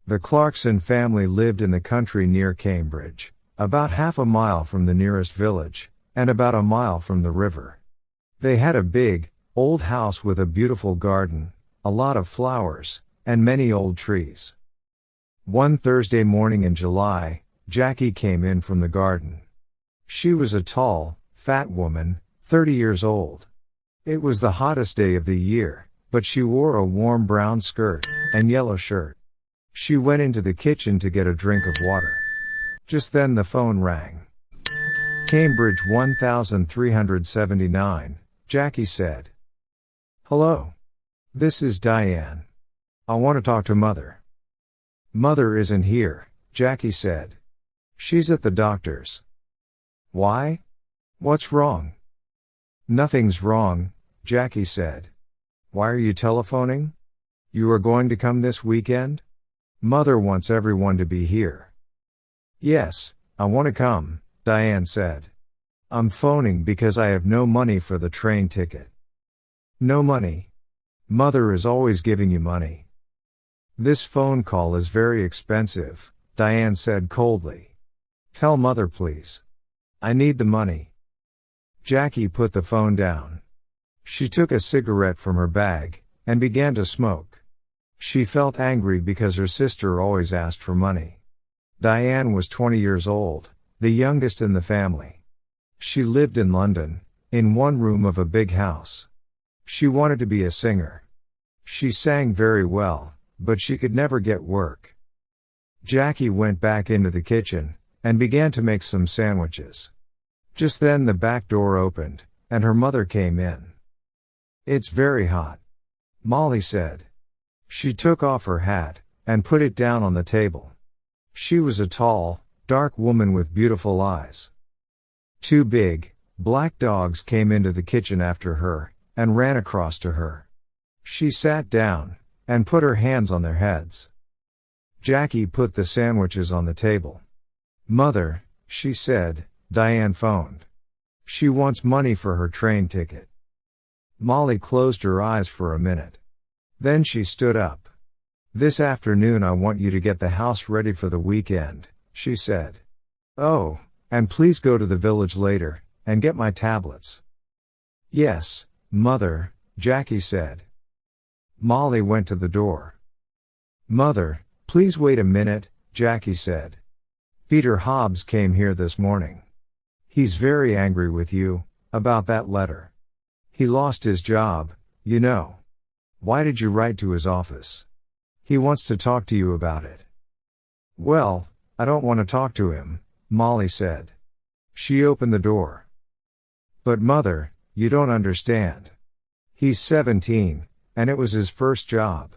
The Clarkson family lived in the country near Cambridge, about half a mile from the nearest village, and about a mile from the river. They had a big, old house with a beautiful garden, a lot of flowers, and many old trees. One Thursday morning in July, Jackie came in from the garden. She was a tall, fat woman, 30 years old. It was the hottest day of the year, but she wore a warm brown skirt and yellow shirt. She went into the kitchen to get a drink of water. Just then the phone rang. Cambridge 1379, Jackie said. "Hello. This is Diane. I want to talk to Mother." "Mother isn't here," Jackie said. "She's at the doctor's." "Why? What's wrong?" "Nothing's wrong," Jackie said. "Why are you telephoning? You are going to come this weekend? Mother wants everyone to be here." "Yes, I want to come," Diane said. "I'm phoning because I have no money for the train ticket." "No money? Mother is always giving you money." "This phone call is very expensive," Diane said coldly. "Tell Mother please. I need the money." Jackie put the phone down. She took a cigarette from her bag and began to smoke. She felt angry because her sister always asked for money. Diane was 20 years old, the youngest in the family. She lived in London, in one room of a big house. She wanted to be a singer. She sang very well, but she could never get work. Jackie went back into the kitchen and began to make some sandwiches. Just then the back door opened, and her mother came in. "It's very hot," Molly said. She took off her hat and put it down on the table. She was a tall, dark woman with beautiful eyes. Two big, black dogs came into the kitchen after her and ran across to her. She sat down and put her hands on their heads. Jackie put the sandwiches on the table. "Mother," she said, "Diane phoned. She wants money for her train ticket." Molly closed her eyes for a minute. Then she stood up. "This afternoon I want you to get the house ready for the weekend," she said. "Oh, and please go to the village later and get my tablets." "Yes, Mother," Jackie said. Molly went to the door. "Mother, please wait a minute," Jackie said. "Peter Hobbs came here this morning. He's very angry with you about that letter. He lost his job, you know. Why did you write to his office? He wants to talk to you about it." "Well, I don't want to talk to him," Molly said. She opened the door. "But Mother, you don't understand. He's 17, and it was his first job.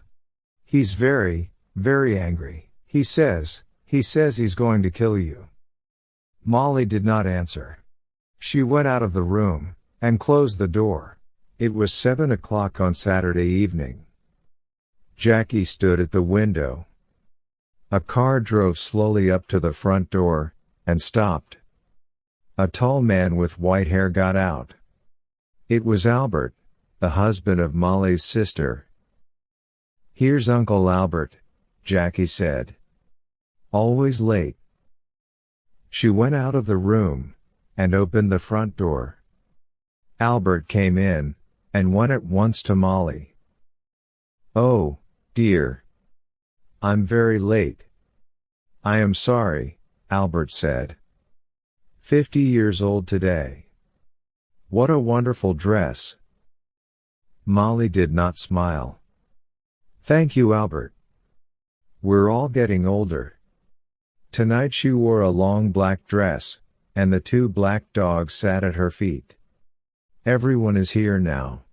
He's very, very angry. He says he's going to kill you." Molly did not answer. She went out of the room and closed the door. It was 7 o'clock on Saturday evening. Jackie stood at the window. A car drove slowly up to the front door and stopped. A tall man with white hair got out. It was Albert, the husband of Molly's sister. "Here's Uncle Albert," Jackie said. "Always late." She went out of the room and opened the front door. Albert came in and went at once to Molly. "Oh, dear. I'm very late." "I am sorry," Albert said. 50 years old today. What a wonderful dress." Molly did not smile. "Thank you, Albert. We're all getting older." Tonight she wore a long black dress, and the two black dogs sat at her feet. "Everyone is here now.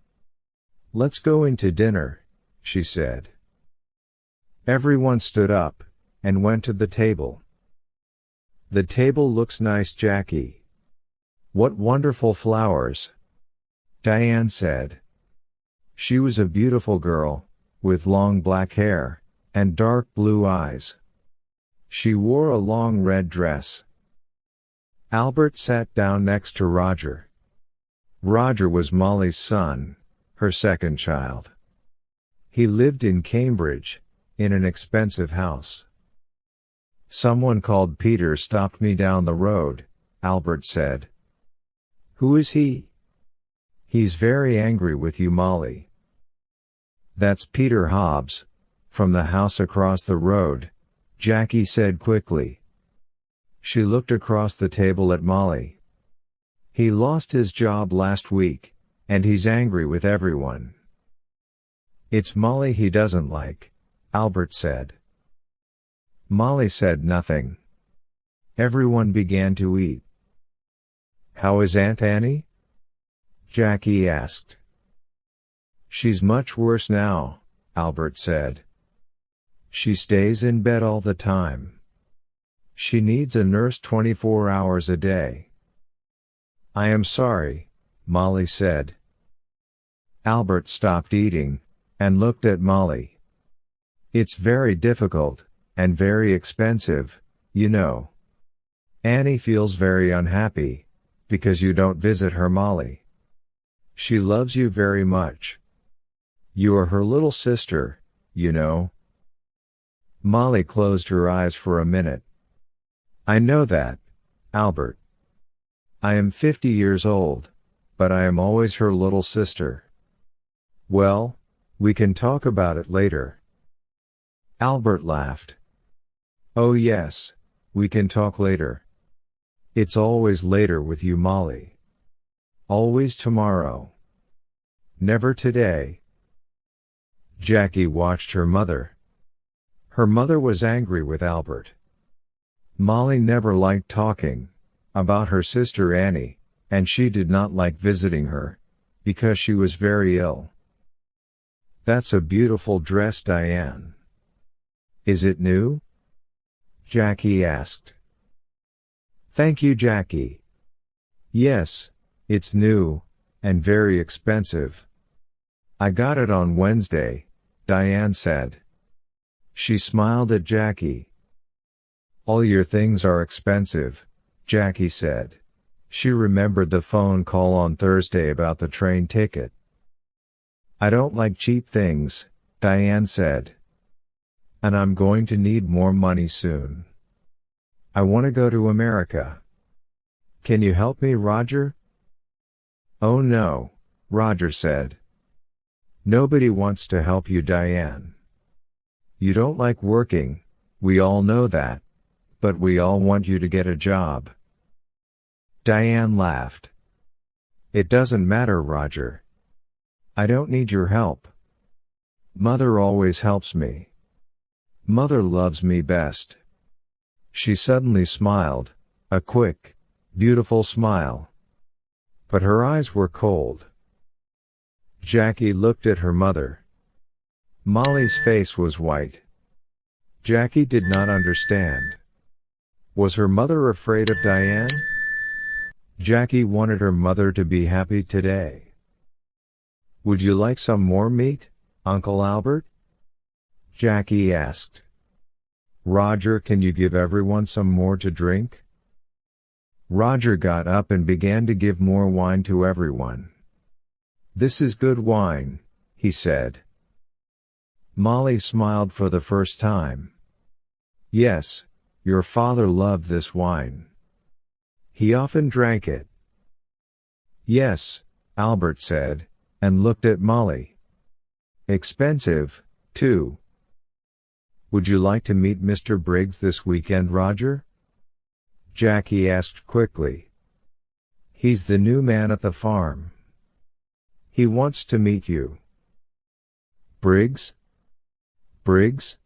Let's go in to dinner," she said. Everyone stood up and went to the table. "The table looks nice, Jackie. What wonderful flowers," Diane said. She was a beautiful girl, with long black hair and dark blue eyes. She wore a long red dress. Albert sat down next to Roger. Roger was Molly's son, her second child. He lived in Cambridge, in an expensive house. Someone called Peter stopped me down the road, Albert said. Who is he? He's very angry with you, Molly. That's Peter Hobbs, from the house across the road, Jackie said quickly. She looked across the table at Molly. He lost his job last week, and he's angry with everyone. It's Molly he doesn't like, Albert said. Molly said nothing. Everyone began to eat. How is Aunt Annie? Jackie asked. She's much worse now, Albert said. She stays in bed all the time. She needs a nurse 24 hours a day. I am sorry, Molly said. Albert stopped eating, and looked at Molly. It's very difficult, and very expensive, you know. Annie feels very unhappy, because you don't visit her, Molly. She loves you very much. You are her little sister, you know. Molly closed her eyes for a minute. I know that, Albert. I am 50 years old, but I am always her little sister. Well, we can talk about it later. Albert laughed. Oh yes, we can talk later. It's always later with you, Molly. Always tomorrow. Never today. Jackie watched her mother. Her mother was angry with Albert. Molly never liked talking about her sister Annie, and she did not like visiting her, because she was very ill. That's a beautiful dress, Diane. Is it new? Jackie asked. Thank you, Jackie. Yes, it's new, and very expensive. I got it on Wednesday, Diane said. She smiled at Jackie. All your things are expensive, Jackie said. She remembered the phone call on Thursday about the train ticket. I don't like cheap things, Diane said. And I'm going to need more money soon. I want to go to America. Can you help me, Roger? Oh no, Roger said. Nobody wants to help you, Diane. You don't like working, we all know that, but we all want you to get a job. Diane laughed. It doesn't matter, Roger. I don't need your help. Mother always helps me. Mother loves me best. She suddenly smiled, a quick, beautiful smile. But her eyes were cold. Jackie looked at her mother. Molly's face was white. Jackie did not understand. Was her mother afraid of Diane? Jackie wanted her mother to be happy today. Would you like some more meat, Uncle Albert? Jackie asked. Roger, can you give everyone some more to drink? Roger got up and began to give more wine to everyone. This is good wine, he said. Molly smiled for the first time. Yes, your father loved this wine. He often drank it. Yes, Albert said, and looked at Molly. Expensive, too. Would you like to meet Mr. Briggs this weekend, Roger? Jackie asked quickly. He's the new man at the farm. He wants to meet you. Briggs? Briggs?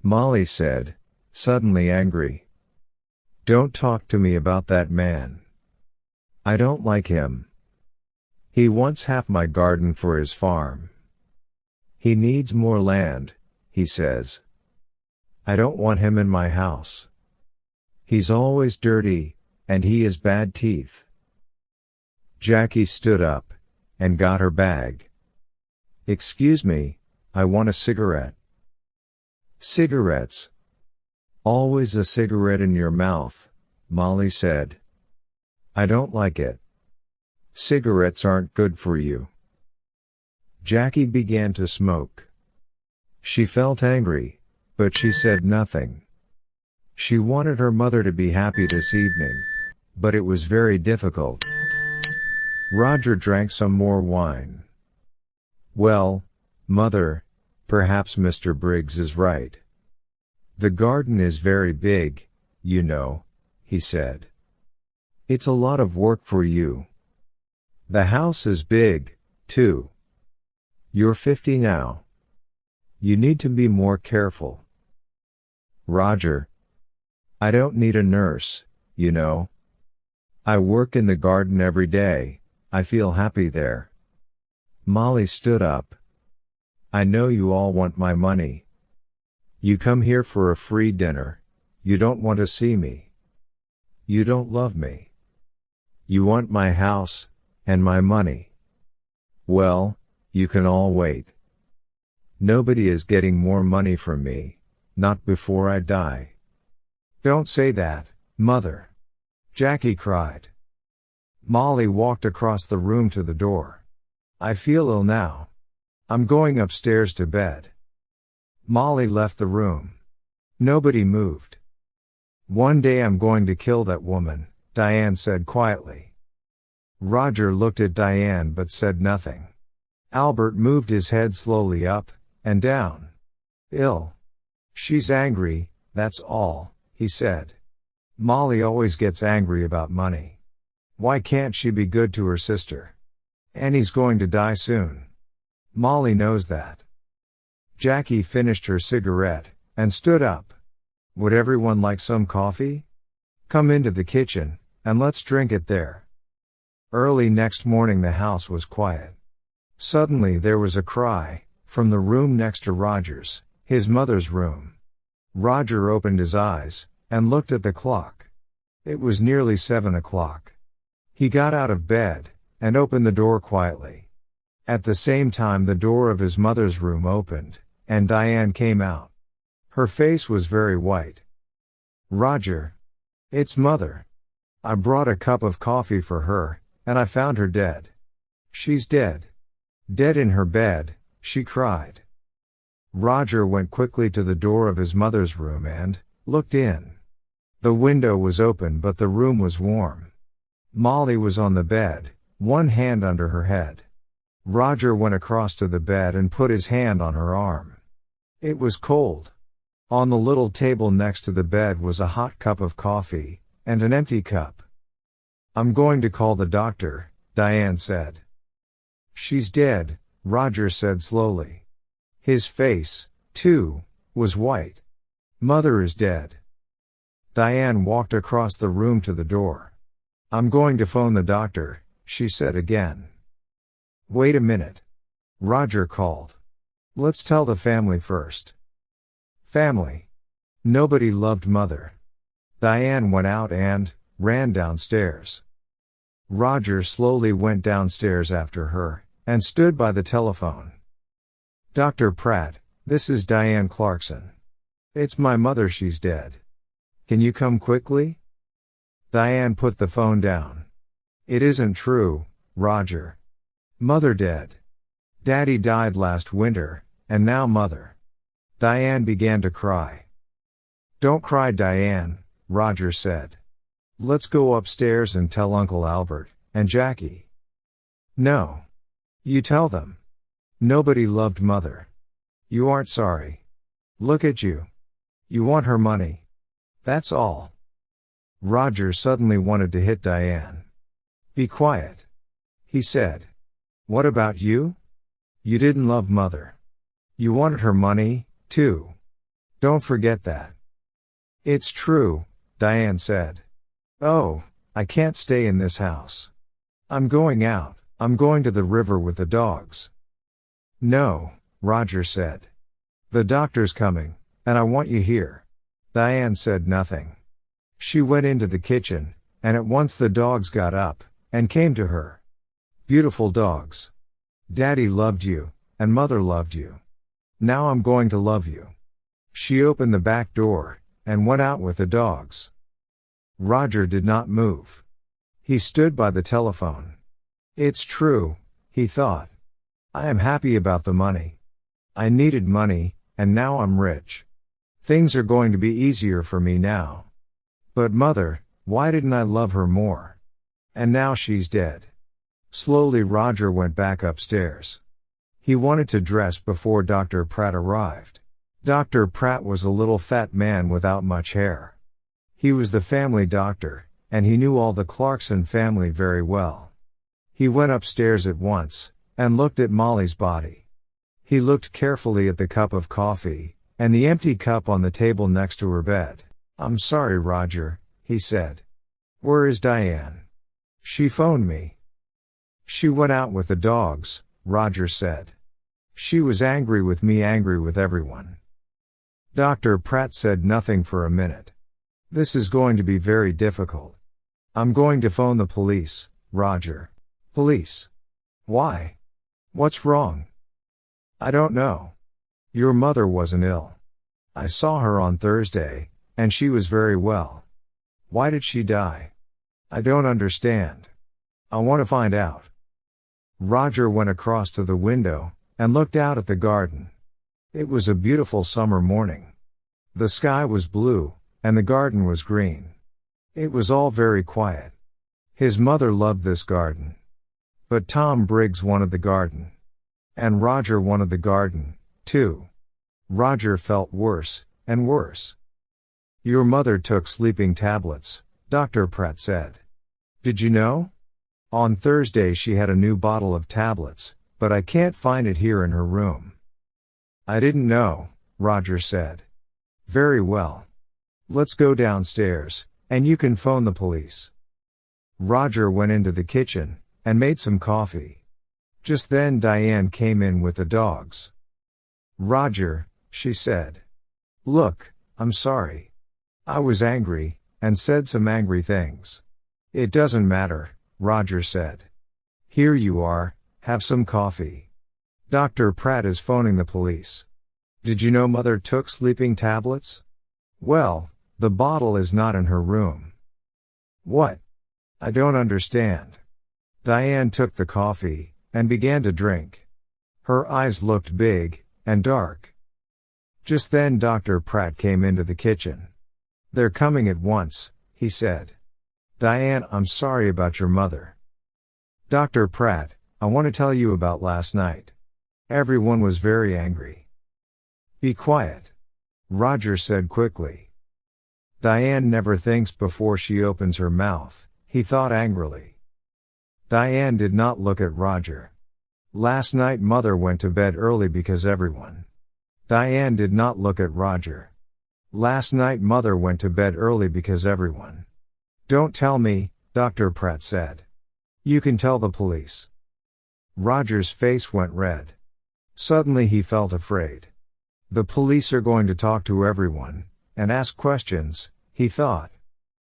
Molly said, suddenly angry. Don't talk to me about that man. I don't like him. He wants half my garden for his farm. He needs more land, he says. I don't want him in my house. He's always dirty, and he has bad teeth. Jackie stood up, and got her bag. Excuse me, I want a cigarette. Cigarettes. Always a cigarette in your mouth, Molly said. I don't like it. Cigarettes aren't good for you. Jackie began to smoke. She felt angry, but she said nothing. She wanted her mother to be happy this evening, but it was very difficult. Roger drank some more wine. Well, Mother, perhaps Mr. Briggs is right. The garden is very big, you know, he said. It's a lot of work for you. The house is big, too. You're 50 now. You need to be more careful. Roger. I don't need a nurse, you know. I work in the garden every day, I feel happy there. Molly stood up. I know you all want my money. You come here for a free dinner, you don't want to see me. You don't love me. You want my house, and my money. Well, you can all wait. Nobody is getting more money from me, not before I die. Don't say that, Mother. Jackie cried. Molly walked across the room to the door. I feel ill now. I'm going upstairs to bed. Molly left the room. Nobody moved. One day I'm going to kill that woman, Diane said quietly. Roger looked at Diane but said nothing. Albert moved his head slowly up and down. Ill. She's angry, that's all, he said. Molly always gets angry about money. Why can't she be good to her sister? Annie's going to die soon. Molly knows that. Jackie finished her cigarette and stood up. Would everyone like some coffee? Come into the kitchen, and let's drink it there. Early next morning the house was quiet. Suddenly there was a cry, from the room next to Roger's, his mother's room. Roger opened his eyes, and looked at the clock. It was nearly 7 o'clock. He got out of bed, and opened the door quietly. At the same time the door of his mother's room opened, and Diane came out. Her face was very white. Roger. It's Mother. I brought a cup of coffee for her, and I found her dead. She's dead. Dead in her bed, she cried. Roger went quickly to the door of his mother's room and looked in. The window was open but the room was warm. Molly was on the bed, one hand under her head. Roger went across to the bed and put his hand on her arm. It was cold. On the little table next to the bed was a hot cup of coffee, and an empty cup. I'm going to call the doctor, Diane said. She's dead, Roger said slowly. His face, too, was white. Mother is dead. Diane walked across the room to the door. I'm going to phone the doctor, she said again. Wait a minute. Roger called. Let's tell the family first. Family. Nobody loved Mother. Diane went out and ran downstairs. Roger slowly went downstairs after her, and stood by the telephone. Dr. Pratt, this is Diane Clarkson. It's my mother, she's dead. Can you come quickly? Diane put the phone down. It isn't true, Roger. Mother dead. Daddy died last winter, and now Mother. Diane began to cry. Don't cry, Diane, Roger said. Let's go upstairs and tell Uncle Albert, and Jackie. No. You tell them. Nobody loved Mother. You aren't sorry. Look at you. You want her money. That's all. Roger suddenly wanted to hit Diane. Be quiet. He said. What about you? You didn't love Mother. You wanted her money, too. Don't forget that. It's true, Diane said. Oh, I can't stay in this house. I'm going out, I'm going to the river with the dogs. No, Roger said. The doctor's coming, and I want you here. Diane said nothing. She went into the kitchen, and at once the dogs got up, and came to her. Beautiful dogs. Daddy loved you, and Mother loved you. Now I'm going to love you. She opened the back door, and went out with the dogs. Roger did not move. He stood by the telephone. It's true, he thought. I am happy about the money. I needed money, and now I'm rich. Things are going to be easier for me now. But mother, why didn't I love her more? And now she's dead. Slowly Roger went back upstairs. He wanted to dress before Dr. Pratt arrived. Dr. Pratt was a little fat man without much hair. He was the family doctor, and he knew all the Clarkson family very well. He went upstairs at once, and looked at Molly's body. He looked carefully at the cup of coffee, and the empty cup on the table next to her bed. "I'm sorry, Roger," he said. "Where is Diane?" "She phoned me." "She went out with the dogs," Roger said. "She was angry with me, angry with everyone." Dr. Pratt said nothing for a minute. "This is going to be very difficult. I'm going to phone the police, Roger." "Police? Why? What's wrong?" "I don't know. Your mother wasn't ill. I saw her on Thursday, and she was very well. Why did she die? I don't understand. I want to find out." Roger went across to the window, and looked out at the garden. It was a beautiful summer morning. The sky was blue, and the garden was green. It was all very quiet. His mother loved this garden. But Tom Briggs wanted the garden. And Roger wanted the garden, too. Roger felt worse, and worse. "Your mother took sleeping tablets," Dr. Pratt said. "Did you know? On Thursday she had a new bottle of tablets, but I can't find it here in her room." "I didn't know," Roger said. "Very well. Let's go downstairs, and you can phone the police." Roger went into the kitchen, and made some coffee. Just then Diane came in with the dogs. "Roger," she said. "Look, I'm sorry. I was angry, and said some angry things." "It doesn't matter," Roger said. "Here you are, have some coffee. Dr. Pratt is phoning the police. Did you know Mother took sleeping tablets? Well, the bottle is not in her room." "What? I don't understand." Diane took the coffee, and began to drink. Her eyes looked big, and dark. Just then Dr. Pratt came into the kitchen. "They're coming at once," he said. "Diane, I'm sorry about your mother." "Dr. Pratt, I want to tell you about last night. Everyone was very angry." "Be quiet," Roger said quickly. "Diane never thinks before she opens her mouth," he thought angrily. Diane did not look at Roger. "Last night Mother went to bed early because everyone." Diane did not look at Roger. "Last night Mother went to bed early because everyone." "Don't tell me," Dr. Pratt said. "You can tell the police." Roger's face went red. Suddenly he felt afraid. The police are going to talk to everyone, and ask questions, he thought.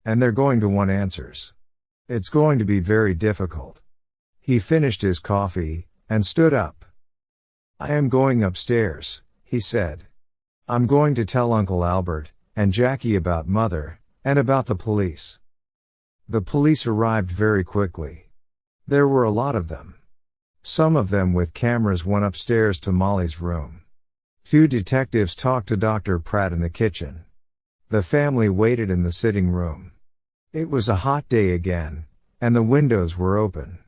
And they're going to want answers. It's going to be very difficult. He finished his coffee, and stood up. "I am going upstairs," he said. "I'm going to tell Uncle Albert, and Jackie about Mother, and about the police." The police arrived very quickly. There were a lot of them. Some of them with cameras went upstairs to Molly's room. 2 detectives talked to Dr. Pratt in the kitchen. The family waited in the sitting room. It was a hot day again, and the windows were open.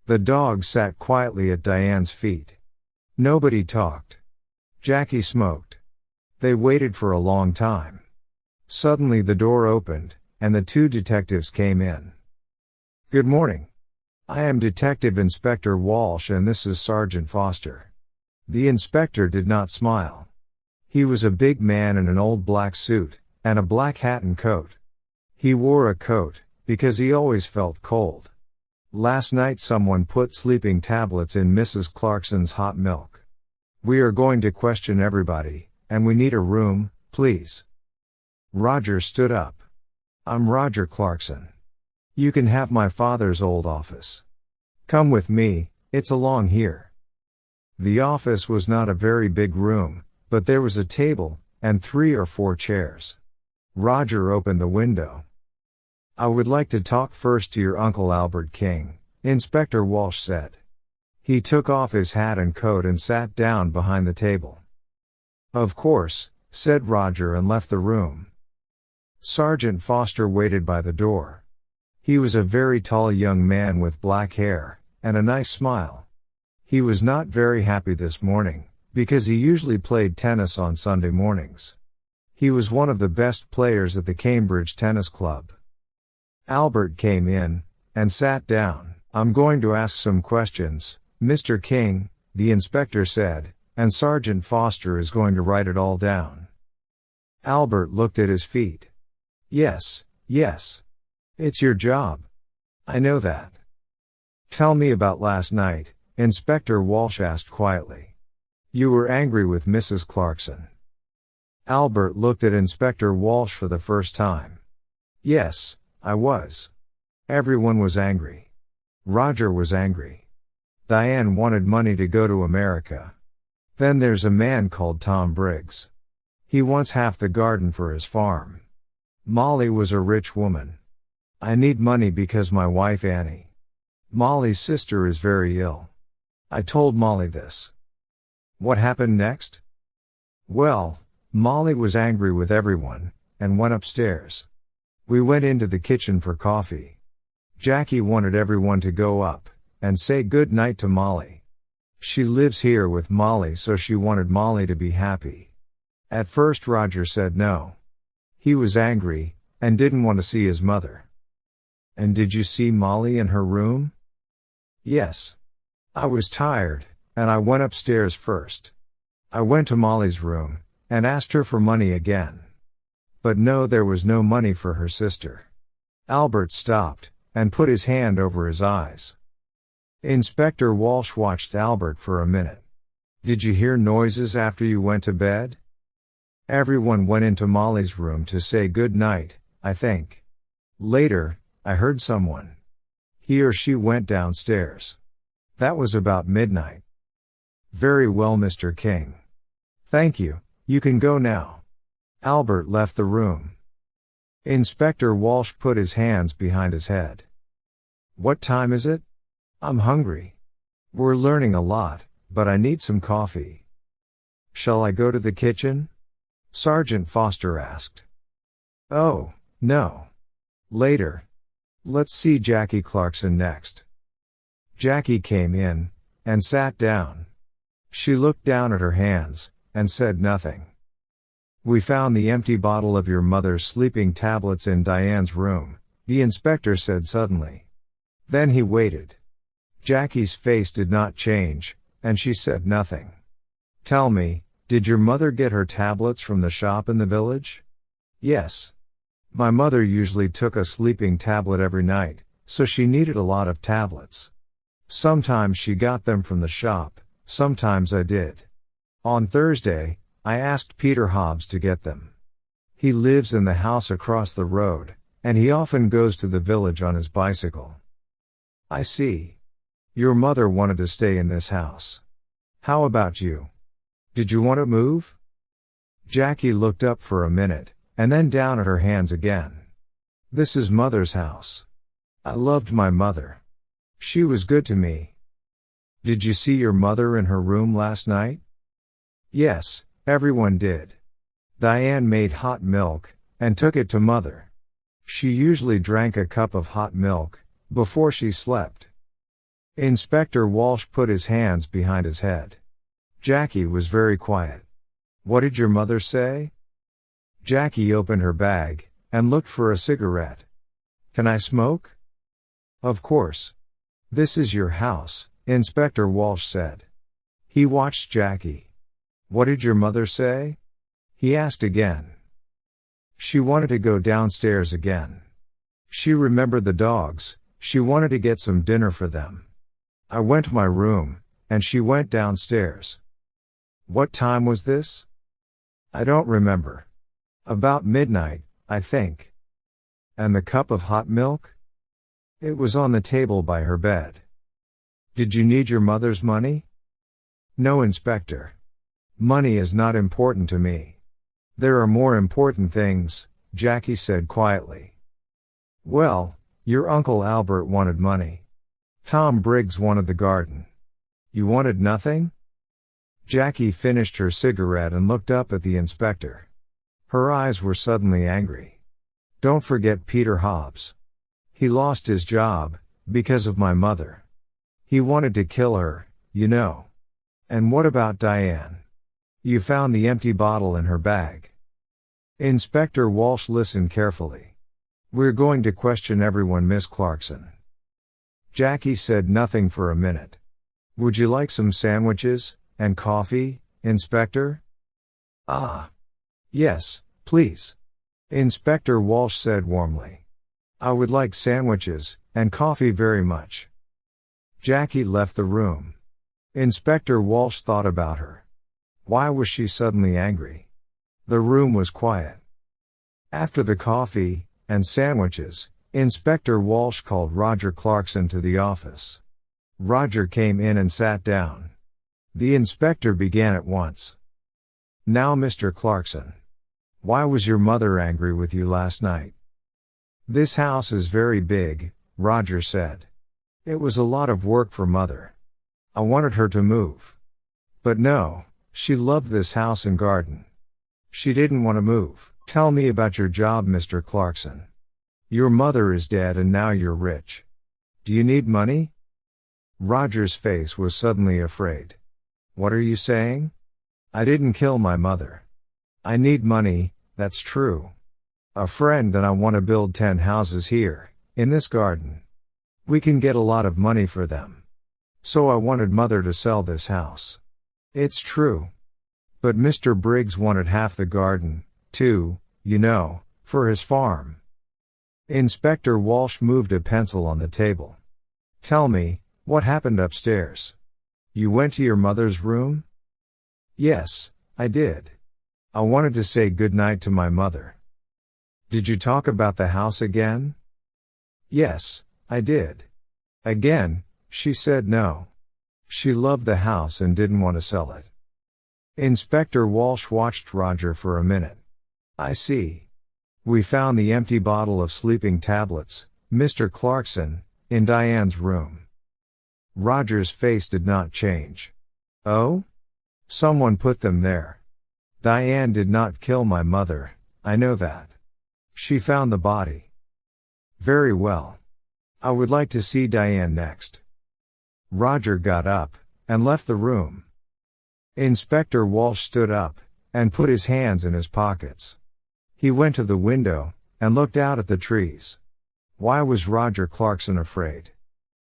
The dog sat quietly at Diane's feet. Nobody talked. Jackie smoked. They waited for a long time. Suddenly the door opened, and the 2 detectives came in. "Good morning. I am Detective Inspector Walsh and this is Sergeant Foster." The inspector did not smile. He was a big man in an old black suit, and a black hat and coat. He wore a coat, because he always felt cold. "Last night someone put sleeping tablets in Mrs. Clarkson's hot milk. We are going to question everybody, and we need a room, please." Roger stood up. "I'm Roger Clarkson. You can have my father's old office. Come with me, it's along here." The office was not a very big room, but there was a table, and 3 or 4 chairs. Roger opened the window. "I would like to talk first to your Uncle Albert King," Inspector Walsh said. He took off his hat and coat and sat down behind the table. "Of course," said Roger and left the room. Sergeant Foster waited by the door. He was a very tall young man with black hair and a nice smile. He was not very happy this morning, because he usually played tennis on Sunday mornings. He was one of the best players at the Cambridge Tennis Club. Albert came in and sat down. "I'm going to ask some questions, Mr. King," the inspector said, "and Sergeant Foster is going to write it all down." Albert looked at his feet. Yes. It's your job. I know that." "Tell me about last night," Inspector Walsh asked quietly. "You were angry with Mrs. Clarkson." Albert looked at Inspector Walsh for the first time. "Yes, I was. Everyone was angry. Roger was angry. Diane wanted money to go to America. Then there's a man called Tom Briggs. He wants half the garden for his farm. Molly was a rich woman. I need money because my wife Annie. Molly's sister is very ill. I told Molly this." "What happened next?" "Well, Molly was angry with everyone and went upstairs. We went into the kitchen for coffee. Jackie wanted everyone to go up and say good night to Molly. She lives here with Molly, so she wanted Molly to be happy. At first Roger said no. He was angry and didn't want to see his mother." "And did you see Molly in her room?" "Yes. I was tired, and I went upstairs first. I went to Molly's room and asked her for money again. But no, there was no money for her sister." Albert stopped and put his hand over his eyes. Inspector Walsh watched Albert for a minute. "Did you hear noises after you went to bed?" "Everyone went into Molly's room to say good night, I think. Later, I heard someone. He or she went downstairs. That was about midnight." "Very well, Mr. King. Thank you, you can go now." Albert left the room. Inspector Walsh put his hands behind his head. "What time is it? I'm hungry. We're learning a lot, but I need some coffee." "Shall I go to the kitchen?" Sergeant Foster asked. "Oh, no. Later. Let's see Jackie Clarkson next." Jackie came in and sat down. She looked down at her hands and said nothing. "We found the empty bottle of your mother's sleeping tablets in Diane's room," the inspector said suddenly. Then he waited. Jackie's face did not change, and she said nothing. "Tell me, did your mother get her tablets from the shop in the village?" "Yes. My mother usually took a sleeping tablet every night, so she needed a lot of tablets. Sometimes she got them from the shop, sometimes I did. On Thursday, I asked Peter Hobbs to get them. He lives in the house across the road, and he often goes to the village on his bicycle." "I see. Your mother wanted to stay in this house. How about you? Did you want to move?" Jackie looked up for a minute, and then down at her hands again. "This is Mother's house. I loved my mother. She was good to me." "Did you see your mother in her room last night?" "Yes, everyone did. Diane made hot milk and took it to Mother. She usually drank a cup of hot milk before she slept." Inspector Walsh put his hands behind his head. Jackie was very quiet. "What did your mother say?" Jackie opened her bag and looked for a cigarette. "Can I smoke?" "Of course. This is your house," Inspector Walsh said. He watched Jackie. "What did your mother say?" he asked again. "She wanted to go downstairs again. She remembered the dogs, she wanted to get some dinner for them. I went to my room, and she went downstairs." "What time was this?" "I don't remember. About midnight, I think." "And the cup of hot milk?" "It was on the table by her bed." "Did you need your mother's money?" "No, Inspector. Money is not important to me. There are more important things," Jackie said quietly. "Well, your Uncle Albert wanted money. Tom Briggs wanted the garden. You wanted nothing?" Jackie finished her cigarette and looked up at the inspector. Her eyes were suddenly angry. Don't forget Peter Hobbs. He lost his job, because of my mother. He wanted to kill her, you know. And what about Diane? You found the empty bottle in her bag. Inspector Walsh listened carefully. We're going to question everyone, Miss Clarkson. Jackie said nothing for a minute. Would you like some sandwiches and coffee, Inspector? Ah. Yes, please. Inspector Walsh said warmly. I would like sandwiches and coffee very much. Jackie left the room. Inspector Walsh thought about her. Why was she suddenly angry? The room was quiet. After the coffee and sandwiches, Inspector Walsh called Roger Clarkson to the office. Roger came in and sat down. The inspector began at once. Now, Mr. Clarkson. Why was your mother angry with you last night? This house is very big, Roger said. It was a lot of work for Mother. I wanted her to move. But no, she loved this house and garden. She didn't want to move. Tell me about your job, Mr. Clarkson. Your mother is dead and now you're rich. Do you need money? Roger's face was suddenly afraid. What are you saying? I didn't kill my mother. I need money, that's true. A friend and I want to build 10 houses here, in this garden. We can get a lot of money for them. So I wanted Mother to sell this house. It's true. But Mr. Briggs wanted half the garden, too, you know, for his farm. Inspector Walsh moved a pencil on the table. Tell me, what happened upstairs? You went to your mother's room? Yes, I did. I wanted to say good night to my mother. Did you talk about the house again? Yes, I did. Again, she said no. She loved the house and didn't want to sell it. Inspector Walsh watched Roger for a minute. I see. We found the empty bottle of sleeping tablets, Mr. Clarkson, in Diane's room. Roger's face did not change. Oh? Someone put them there. Diane did not kill my mother, I know that. She found the body. Very well. I would like to see Diane next. Roger got up and left the room. Inspector Walsh stood up and put his hands in his pockets. He went to the window and looked out at the trees. Why was Roger Clarkson afraid?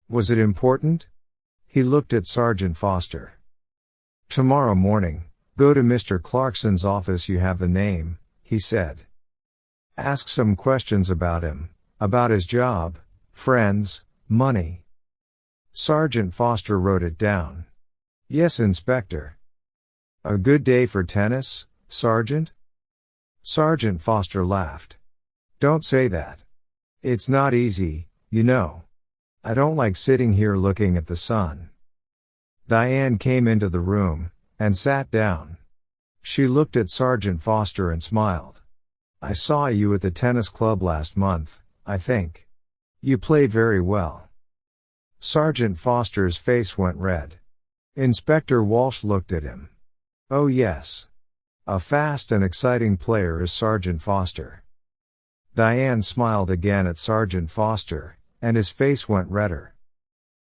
Was it important? He looked at Sergeant Foster. Tomorrow morning, go to Mr. Clarkson's office. You have the name, he said. Ask some questions about him, about his job, friends, money. Sergeant Foster wrote it down. Yes, Inspector. A good day for tennis, Sergeant? Sergeant Foster laughed. Don't say that. It's not easy, you know. I don't like sitting here looking at the sun. Diane came into the room and sat down. She looked at Sergeant Foster and smiled. I saw you at the tennis club last month, I think. You play very well. Sergeant Foster's face went red. Inspector Walsh looked at him. Oh yes. A fast and exciting player is Sergeant Foster. Diane smiled again at Sergeant Foster, and his face went redder.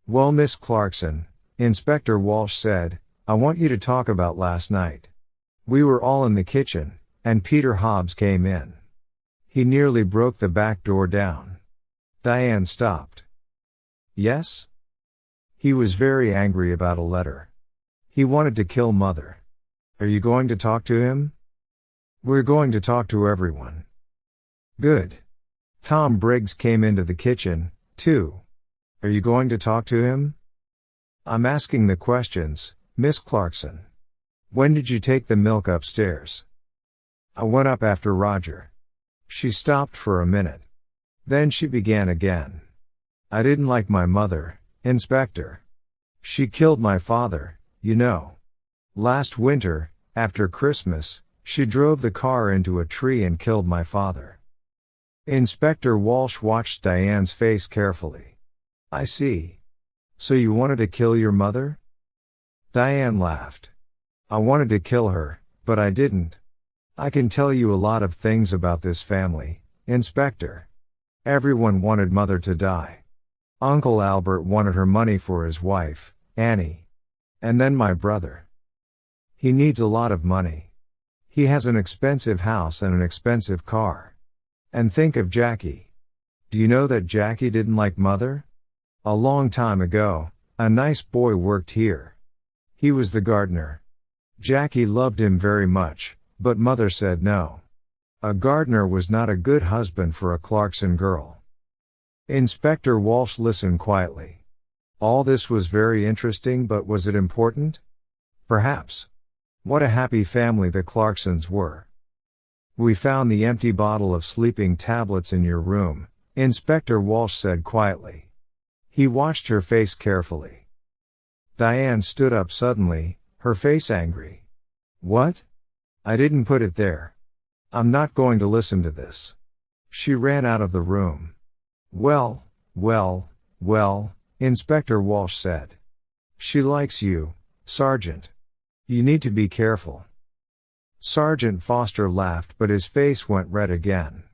Well, Miss Clarkson, Inspector Walsh said, I want you to talk about last night. We were all in the kitchen, and Peter Hobbs came in. He nearly broke the back door down. Diane stopped. Yes? He was very angry about a letter. He wanted to kill Mother. Are you going to talk to him? We're going to talk to everyone. Good. Tom Briggs came into the kitchen, too. Are you going to talk to him? I'm asking the questions, Miss Clarkson. When did you take the milk upstairs? I went up after Roger. She stopped for a minute. Then she began again. I didn't like my mother, Inspector. She killed my father, you know. Last winter, after Christmas, she drove the car into a tree and killed my father. Inspector Walsh watched Diane's face carefully. I see. So you wanted to kill your mother? Diane laughed. I wanted to kill her, but I didn't. I can tell you a lot of things about this family, Inspector. Everyone wanted Mother to die. Uncle Albert wanted her money for his wife, Annie. And then my brother. He needs a lot of money. He has an expensive house and an expensive car. And think of Jackie. Do you know that Jackie didn't like Mother? A long time ago, a nice boy worked here. He was the gardener. Jackie loved him very much, but Mother said no. A gardener was not a good husband for a Clarkson girl. Inspector Walsh listened quietly. All this was very interesting, but was it important? Perhaps. What a happy family the Clarksons were. We found the empty bottle of sleeping tablets in your room, Inspector Walsh said quietly. He watched her face carefully. Diane stood up suddenly, her face angry. What? I didn't put it there. I'm not going to listen to this. She ran out of the room. Well, Inspector Walsh said. She likes you, Sergeant. You need to be careful. Sergeant Foster laughed, but his face went red again.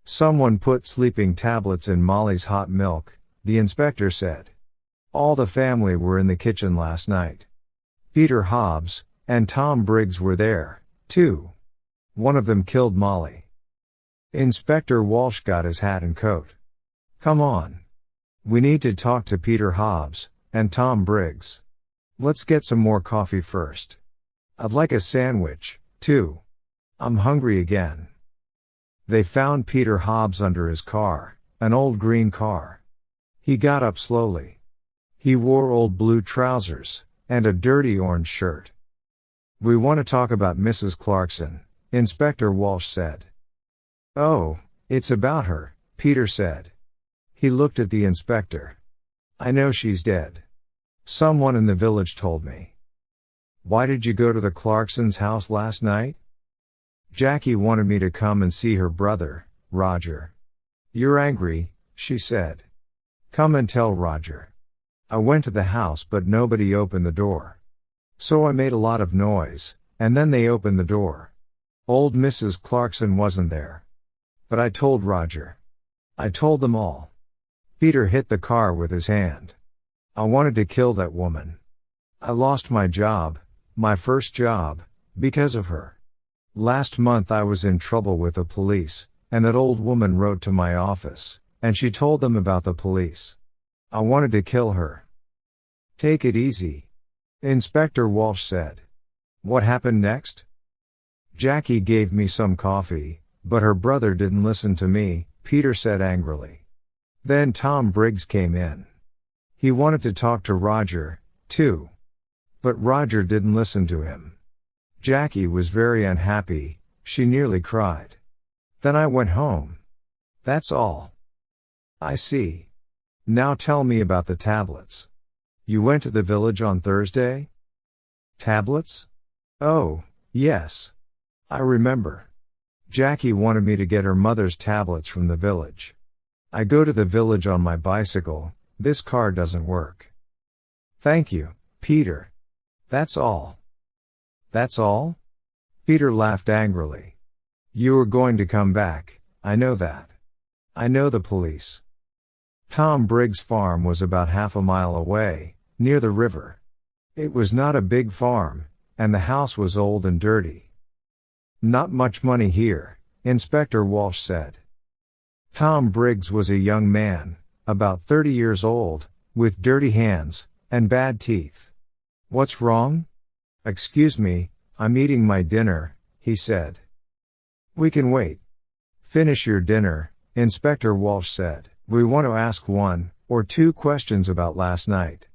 Someone put sleeping tablets in Molly's hot milk, the inspector said. All the family were in the kitchen last night. Peter Hobbs and Tom Briggs were there, too. One of them killed Molly. Inspector Walsh got his hat and coat. Come on. We need to talk to Peter Hobbs and Tom Briggs. Let's get some more coffee first. I'd like a sandwich, too. I'm hungry again. They found Peter Hobbs under his car, an old green car. He got up slowly. He wore old blue trousers and a dirty orange shirt. We want to talk about Mrs. Clarkson, Inspector Walsh said. Oh, it's about her, Peter said. He looked at the inspector. I know she's dead. Someone in the village told me. Why did you go to the Clarksons' house last night? Jackie wanted me to come and see her brother, Roger. You're angry, she said. Come and tell Roger. I went to the house but nobody opened the door. So I made a lot of noise, and then they opened the door. Old Mrs. Clarkson wasn't there. But I told Roger. I told them all. Peter hit the car with his hand. I wanted to kill that woman. I lost my job, my first job, because of her. Last month I was in trouble with the police, and that old woman wrote to my office, and she told them about the police. I wanted to kill her. Take it easy, Inspector Walsh said. What happened next? Jackie gave me some coffee, but her brother didn't listen to me, Peter said angrily. Then Tom Briggs came in. He wanted to talk to Roger, too. But Roger didn't listen to him. Jackie was very unhappy, she nearly cried. Then I went home. That's all. I see. Now tell me about the tablets. You went to the village on Thursday? Tablets? Oh, yes. I remember. Jackie wanted me to get her mother's tablets from the village. I go to the village on my bicycle, this car doesn't work. Thank you, Peter. That's all. That's all? Peter laughed angrily. You are going to come back, I know that. I know the police. Tom Briggs' farm was about half a mile away, near the river. It was not a big farm, and the house was old and dirty. Not much money here, Inspector Walsh said. Tom Briggs was a young man, about 30 years old, with dirty hands and bad teeth. What's wrong? Excuse me, I'm eating my dinner, he said. We can wait. Finish your dinner, Inspector Walsh said. We want to ask one or two questions about last night.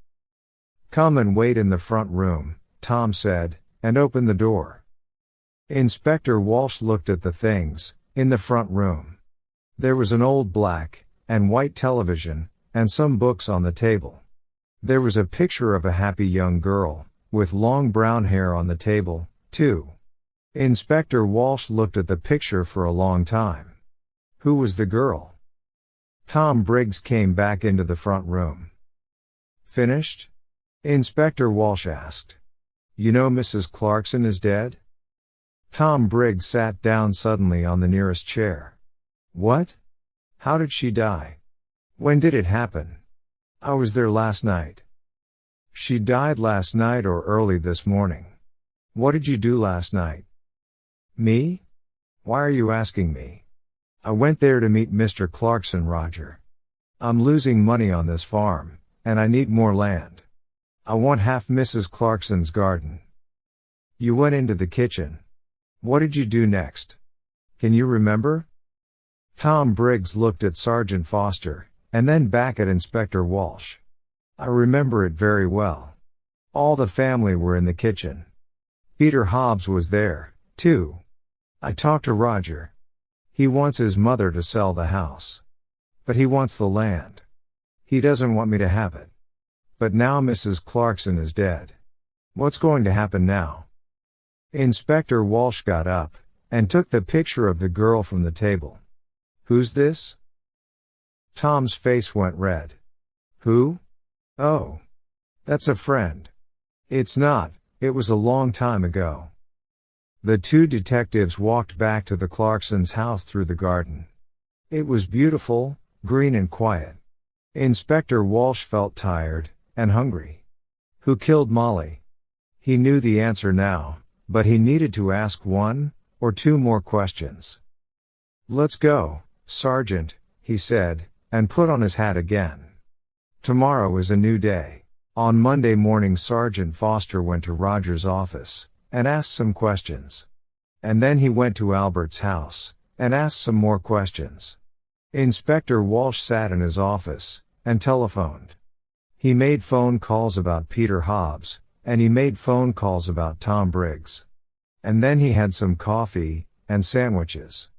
Come and wait in the front room, Tom said, and opened the door. Inspector Walsh looked at the things in the front room. There was an old black and white television, and some books on the table. There was a picture of a happy young girl, with long brown hair on the table, too. Inspector Walsh looked at the picture for a long time. Who was the girl? Tom Briggs came back into the front room. Finished? Inspector Walsh asked. You know Mrs. Clarkson is dead? Tom Briggs sat down suddenly on the nearest chair. What? How did she die? When did it happen? I was there last night. She died last night or early this morning. What did you do last night? Me? Why are you asking me? I went there to meet Mr. Clarkson, Roger. I'm losing money on this farm, and I need more land. I want half Mrs. Clarkson's garden. You went into the kitchen. What did you do next? Can you remember? Tom Briggs looked at Sergeant Foster, and then back at Inspector Walsh. I remember it very well. All the family were in the kitchen. Peter Hobbs was there, too. I talked to Roger. He wants his mother to sell the house. But he wants the land. He doesn't want me to have it. But now Mrs. Clarkson is dead. What's going to happen now? Inspector Walsh got up, and took the picture of the girl from the table. Who's this? Tom's face went red. Who? Oh. That's a friend. It's not, it was a long time ago. The two detectives walked back to the Clarksons' house through the garden. It was beautiful, green and quiet. Inspector Walsh felt tired, and hungry. Who killed Molly? He knew the answer now, but he needed to ask one, or two more questions. Let's go, Sergeant, he said, and put on his hat again. Tomorrow is a new day. On Monday morning Sergeant Foster went to Roger's office, and asked some questions. And then he went to Albert's house, and asked some more questions. Inspector Walsh sat in his office, and telephoned. He made phone calls about Peter Hobbs, and he made phone calls about Tom Briggs. And then he had some coffee, and sandwiches.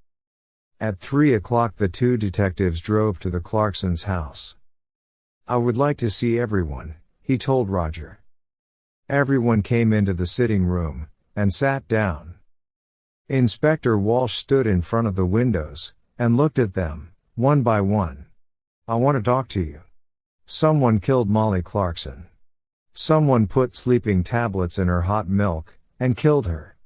At 3 o'clock the two detectives drove to the Clarksons' house. I would like to see everyone, he told Roger. Everyone came into the sitting room, and sat down. Inspector Walsh stood in front of the windows, and looked at them, one by one. I want to talk to you. Someone killed Molly Clarkson. Someone put sleeping tablets in her hot milk, and killed her.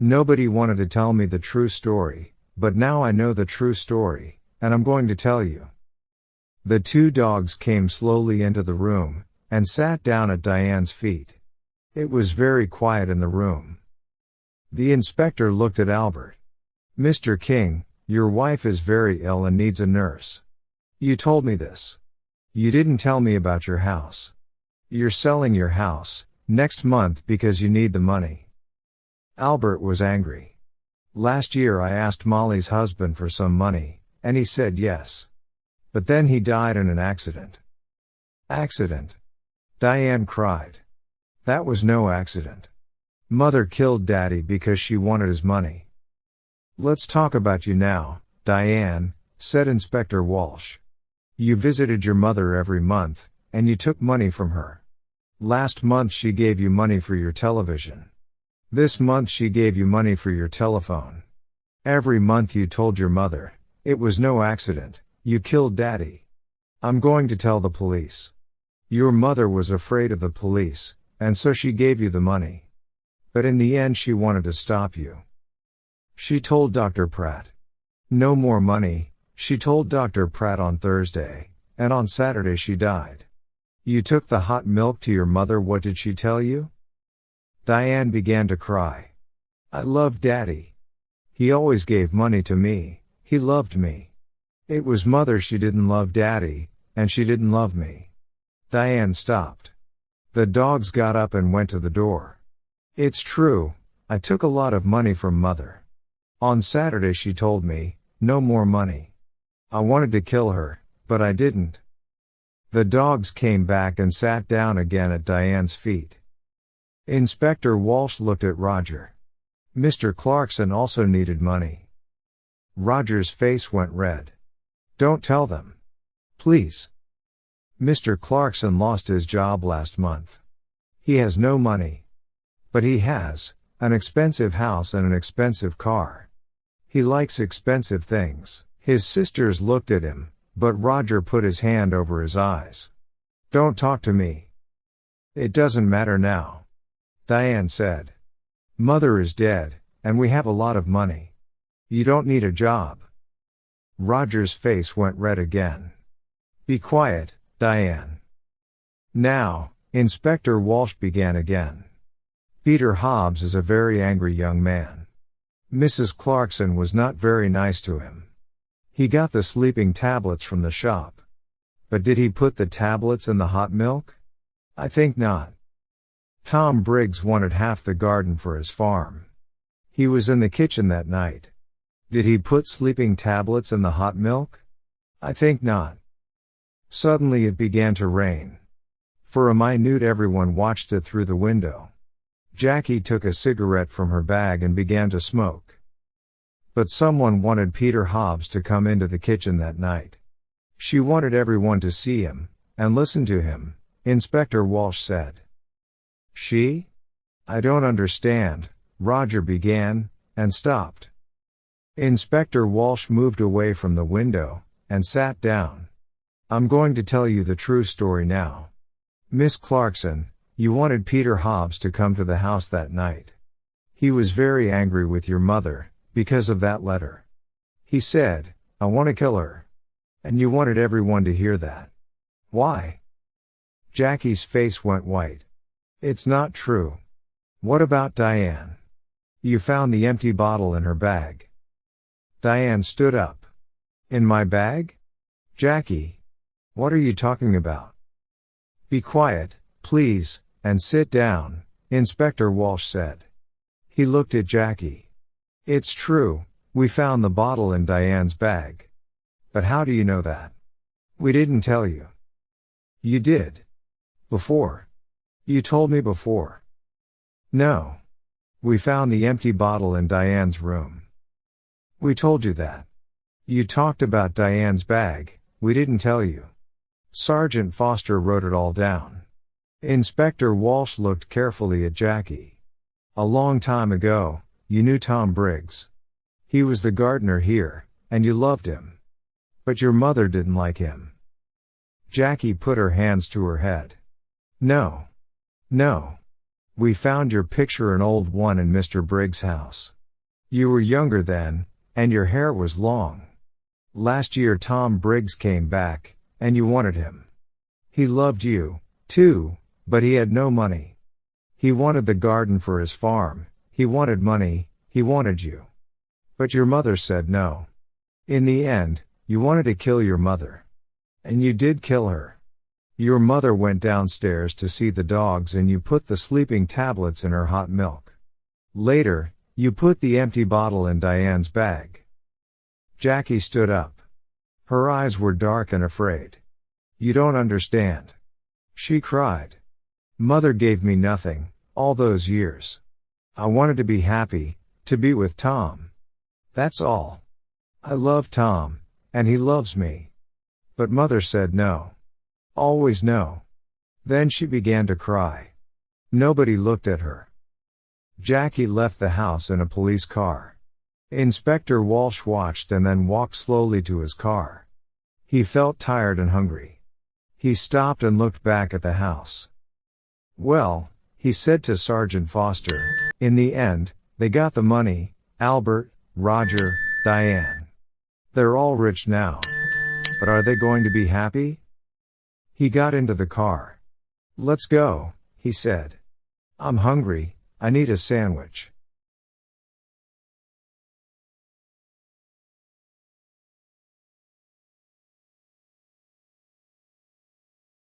Nobody wanted to tell me the true story, but now I know the true story, and I'm going to tell you. The two dogs came slowly into the room, and sat down at Diane's feet. It was very quiet in the room. The inspector looked at Albert. Mr. King, your wife is very ill and needs a nurse. You told me this. You didn't tell me about your house. You're selling your house next month because you need the money. Albert was angry. Last year I asked Molly's husband for some money, and he said yes. But then he died in an accident. Accident? Diane cried. That was no accident. Mother killed Daddy because she wanted his money. Let's talk about you now, Diane, said Inspector Walsh. You visited your mother every month, and you took money from her. Last month she gave you money for your television. This month she gave you money for your telephone. Every month you told your mother, it was no accident, you killed Daddy. I'm going to tell the police. Your mother was afraid of the police, and so she gave you the money. But in the end she wanted to stop you. She told Dr. Pratt. No more money, she told Dr. Pratt on Thursday, and on Saturday she died. You took the hot milk to your mother. What did she tell you? Diane began to cry. I loved Daddy. He always gave money to me, he loved me. It was Mother she didn't love Daddy, and she didn't love me. Diane stopped. The dogs got up and went to the door. It's true, I took a lot of money from Mother. On Saturday she told me, no more money. I wanted to kill her, but I didn't. The dogs came back and sat down again at Diane's feet. Inspector Walsh looked at Roger. Mr. Clarkson also needed money. Roger's face went red. Don't tell them. Please. Mr. Clarkson lost his job last month. He has no money. But he has an expensive house and an expensive car. He likes expensive things. His sisters looked at him, but Roger put his hand over his eyes. Don't talk to me. It doesn't matter now. Diane said. Mother is dead, and we have a lot of money. You don't need a job. Roger's face went red again. Be quiet, Diane. Now, Inspector Walsh began again. Peter Hobbs is a very angry young man. Mrs. Clarkson was not very nice to him. He got the sleeping tablets from the shop. But did he put the tablets in the hot milk? I think not. Tom Briggs wanted half the garden for his farm. He was in the kitchen that night. Did he put sleeping tablets in the hot milk? I think not. Suddenly it began to rain. For a minute everyone watched it through the window. Jackie took a cigarette from her bag and began to smoke. But someone wanted Peter Hobbs to come into the kitchen that night. She wanted everyone to see him, and listen to him, Inspector Walsh said. She? I don't understand, Roger began, and stopped. Inspector Walsh moved away from the window, and sat down. I'm going to tell you the true story now. Miss Clarkson, you wanted Peter Hobbs to come to the house that night. He was very angry with your mother, because of that letter. He said, I want to kill her. And you wanted everyone to hear that. Why? Jackie's face went white. It's not true. What about Diane? You found the empty bottle in her bag. Diane stood up. In my bag? Jackie. What are you talking about? Be quiet, please, and sit down, Inspector Walsh said. He looked at Jackie. It's true, we found the bottle in Diane's bag. But how do you know that? We didn't tell you. You did. Before. You told me before. No. We found the empty bottle in Diane's room. We told you that. You talked about Diane's bag, we didn't tell you. Sergeant Foster wrote it all down. Inspector Walsh looked carefully at Jackie. A long time ago, you knew Tom Briggs. He was the gardener here, and you loved him. But your mother didn't like him. Jackie put her hands to her head. No. No. We found your picture, an old one, in Mr. Briggs' house. You were younger then, and your hair was long. Last year Tom Briggs came back, and you wanted him. He loved you, too, but he had no money. He wanted the garden for his farm, he wanted money, he wanted you. But your mother said no. In the end, you wanted to kill your mother. And you did kill her. Your mother went downstairs to see the dogs and you put the sleeping tablets in her hot milk. Later, you put the empty bottle in Diane's bag. Jackie stood up. Her eyes were dark and afraid. You don't understand. She cried. Mother gave me nothing, all those years. I wanted to be happy, to be with Tom. That's all. I love Tom, and he loves me. But Mother said no. Always no. Then she began to cry. Nobody looked at her. Jackie left the house in a police car. Inspector Walsh watched and then walked slowly to his car. He felt tired and hungry. He stopped and looked back at the house. Well, he said to Sergeant Foster, in the end, they got the money, Albert, Roger, Diane. They're all rich now. But are they going to be happy? He got into the car. Let's go, he said. I'm hungry, I need a sandwich.